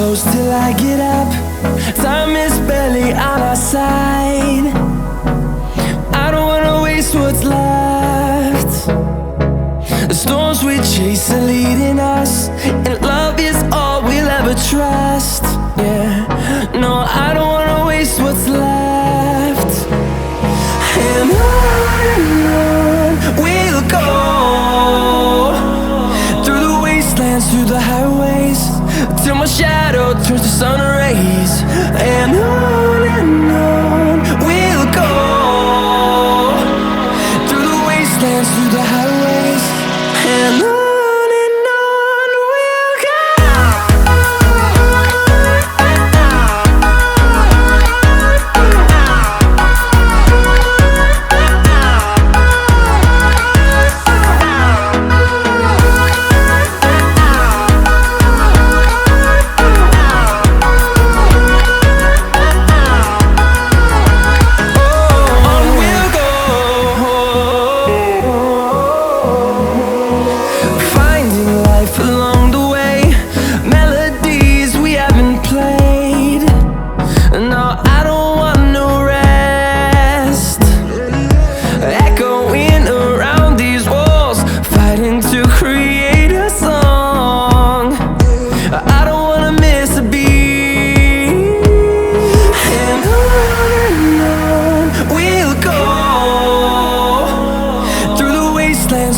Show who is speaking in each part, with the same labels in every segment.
Speaker 1: close till I get up. Time is barely on our side. I don't wanna waste what's left. The storms we chase are leading us, and love is all we'll ever trust. Yeah, no, I don't wanna waste what's left. And on we'll go, through the wastelands, through the highways, till my shadow turns to sun rays. And on we'll go, through the wastelands, through the highways, and on we'll go.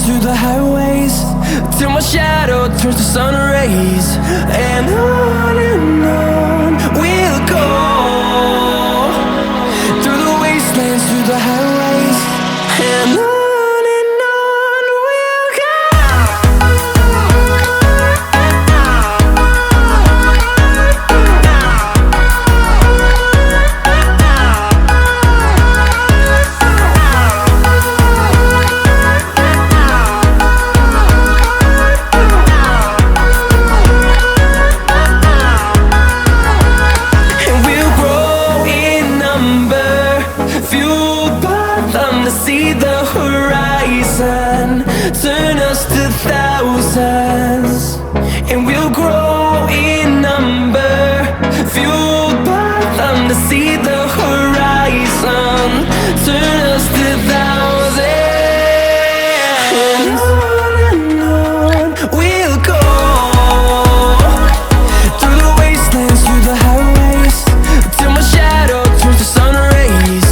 Speaker 1: Through the highways, till my shadow turns to sun rays. And on we'll go, through the wastelands, through the highways, and on we'll go. See the horizon turn us to thousands, and we'll grow in number, fueled by them. To see the horizon turn us to thousands, and on we'll go, through the wastelands, through the highways, till my shadow turns to sun rays.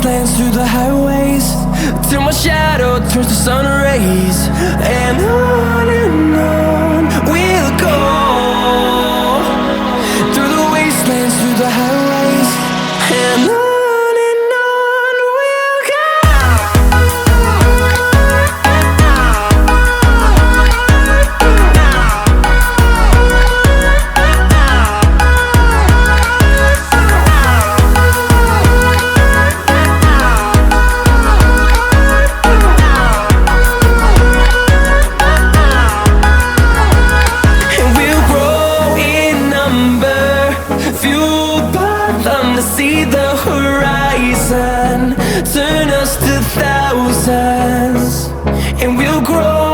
Speaker 1: And through the highways, till my shadow turns to sun rays. And on we'll go, through the wastelands, through the highways, and on we'll go. we'll grow.